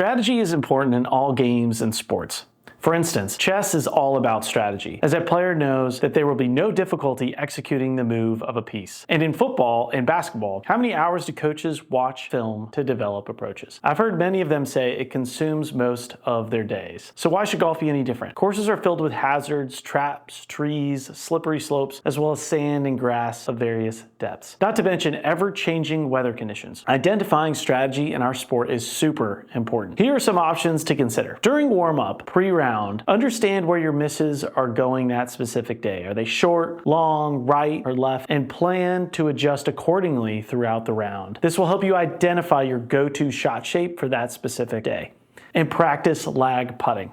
Strategy is important in all games and sports. For instance, chess is all about strategy, as a player knows that there will be no difficulty executing the move of a piece. And in football and basketball, how many hours do coaches watch film to develop approaches? I've heard many of them say it consumes most of their days. So why should golf be any different? Courses are filled with hazards, traps, trees, slippery slopes, as well as sand and grass of various depths. Not to mention ever-changing weather conditions. Identifying strategy in our sport is super important. Here are some options to consider. During warm-up, pre-round, understand where your misses are going that specific day. Are they short, long, right, or left? And plan to adjust accordingly throughout the round. This will help you identify your go-to shot shape for that specific day. And practice lag putting.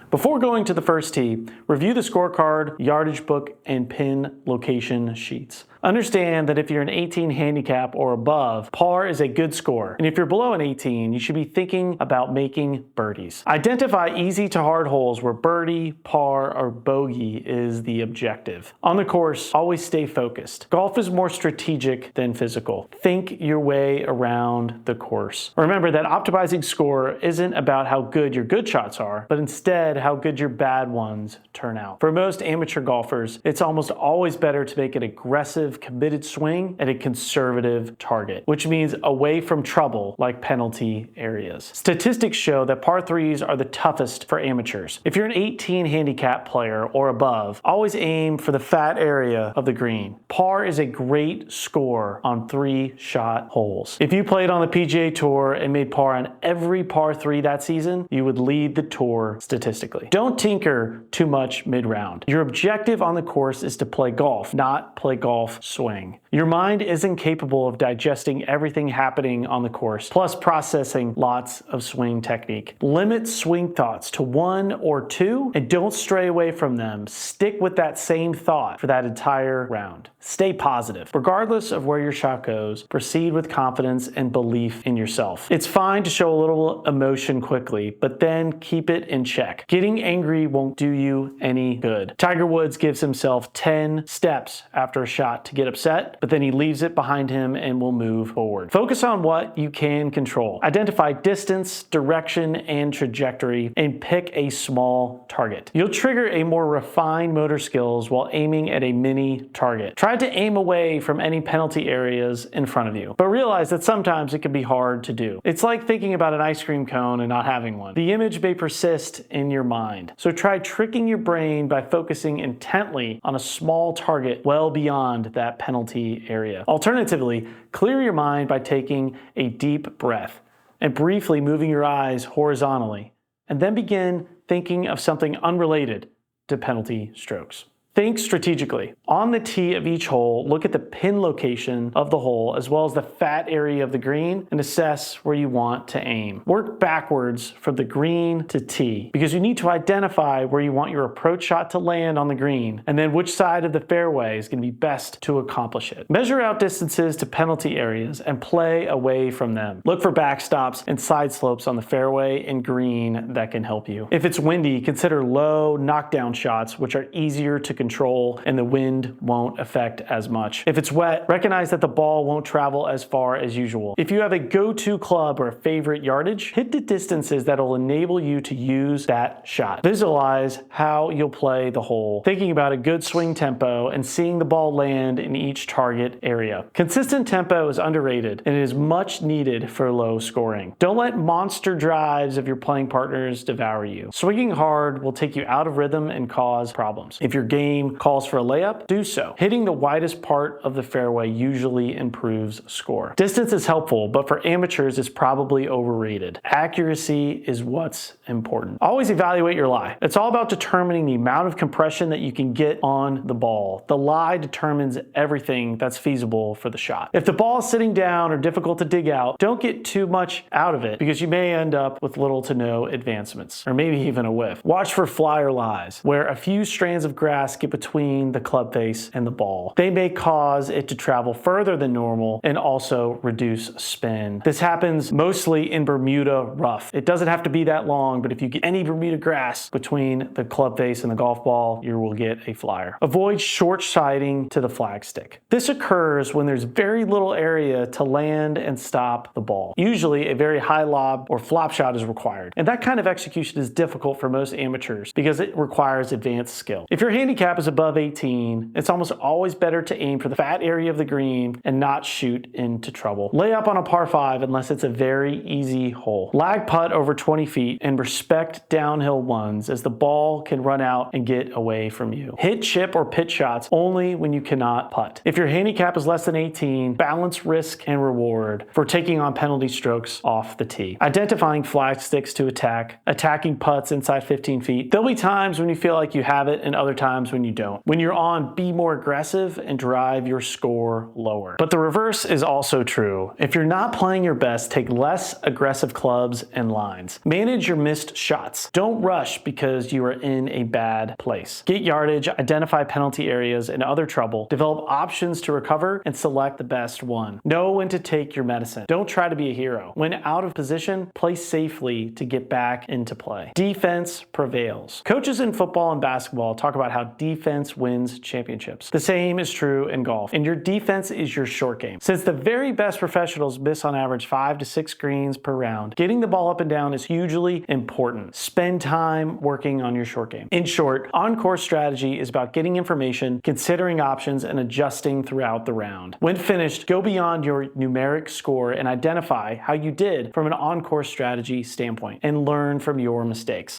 Before going to the first tee, review the scorecard, yardage book, and pin location sheets. Understand that if you're an 18 handicap or above, par is a good score. And if you're below an 18, you should be thinking about making birdies. Identify easy to hard holes where birdie, par, or bogey is the objective. On the course, always stay focused. Golf is more strategic than physical. Think your way around the course. Remember that optimizing score isn't about how good your good shots are, but instead how good your bad ones turn out. For most amateur golfers, it's almost always better to make an aggressive, committed swing at a conservative target, which means away from trouble like penalty areas. Statistics show that par threes are the toughest for amateurs. If you're an 18 handicap player or above, always aim for the fat area of the green. Par is a great score on 3-shot holes. If you played on the PGA Tour and made par on every par 3 that season, you would lead the tour statistically. Don't tinker too much mid-round. Your objective on the course is to play golf, not play golf swing. Your mind isn't capable of digesting everything happening on the course, plus processing lots of swing technique. Limit swing thoughts to 1 or 2 and don't stray away from them. Stick with that same thought for that entire round. Stay positive. Regardless of where your shot goes, proceed with confidence and belief in yourself. It's fine to show a little emotion quickly, but then keep it in check. Getting angry won't do you any good. Tiger Woods gives himself 10 steps after a shot to get upset, but then he leaves it behind him and will move forward. Focus on what you can control. Identify distance, direction, and trajectory, and pick a small target. You'll trigger a more refined motor skills while aiming at a mini target. Try to aim away from any penalty areas in front of you, but realize that sometimes it can be hard to do. It's like thinking about an ice cream cone and not having one. The image may persist in your mind, so try tricking your brain by focusing intently on a small target well beyond that penalty area. Alternatively, clear your mind by taking a deep breath and briefly moving your eyes horizontally, and then begin thinking of something unrelated to penalty strokes. Think strategically. On the tee of each hole, look at the pin location of the hole as well as the fat area of the green and assess where you want to aim. Work backwards from the green to tee because you need to identify where you want your approach shot to land on the green and then which side of the fairway is going to be best to accomplish it. Measure out distances to penalty areas and play away from them. Look for backstops and side slopes on the fairway and green that can help you. If it's windy, consider low knockdown shots which are easier to control and the wind won't affect as much. If it's wet, recognize that the ball won't travel as far as usual. If you have a go-to club or a favorite yardage, hit the distances that will enable you to use that shot. Visualize how you'll play the hole, thinking about a good swing tempo and seeing the ball land in each target area. Consistent tempo is underrated and it is much needed for low scoring. Don't let monster drives of your playing partners devour you. Swinging hard will take you out of rhythm and cause problems. If your game calls for a layup, do so. Hitting the widest part of the fairway usually improves score. Distance is helpful, but for amateurs it's probably overrated. Accuracy is what's important. Always evaluate your lie. It's all about determining the amount of compression that you can get on the ball. The lie determines everything that's feasible for the shot. If the ball is sitting down or difficult to dig out, don't get too much out of it because you may end up with little to no advancements, or maybe even a whiff. Watch for flyer lies, where a few strands of grass get between the club face and the ball. They may cause it to travel further than normal and also reduce spin. This happens mostly in Bermuda rough. It doesn't have to be that long, but if you get any Bermuda grass between the club face and the golf ball, you will get a flyer. Avoid short siding to the flag stick. This occurs when there's very little area to land and stop the ball. Usually a very high lob or flop shot is required. And that kind of execution is difficult for most amateurs because it requires advanced skill. If your handicap is above 18, it's almost always better to aim for the fat area of the green and not shoot into trouble. Lay up on a par 5 unless it's a very easy hole. Lag putt over 20 feet and respect downhill ones as the ball can run out and get away from you. Hit chip or pitch shots only when you cannot putt. If your handicap is less than 18, balance risk and reward for taking on penalty strokes off the tee. Identifying flag sticks to attack, attacking putts inside 15 feet. There'll be times when you feel like you have it and other times when you don't. When you're on, be more aggressive and drive your score lower. But the reverse is also true. If you're not playing your best, take less aggressive clubs and lines. Manage your missed shots. Don't rush because you are in a bad place. Get yardage, identify penalty areas and other trouble, develop options to recover, and select the best one. Know when to take your medicine. Don't try to be a hero. When out of position, play safely to get back into play. Defense prevails. Coaches in football and basketball talk about how defense wins championships. The same is true in golf, and your defense is your short game. Since the very best professionals miss on average 5 to 6 greens per round, getting the ball up and down is hugely important. Spend time working on your short game. In short, on-course strategy is about getting information, considering options, and adjusting throughout the round. When finished, go beyond your numeric score and identify how you did from an on-course strategy standpoint and learn from your mistakes.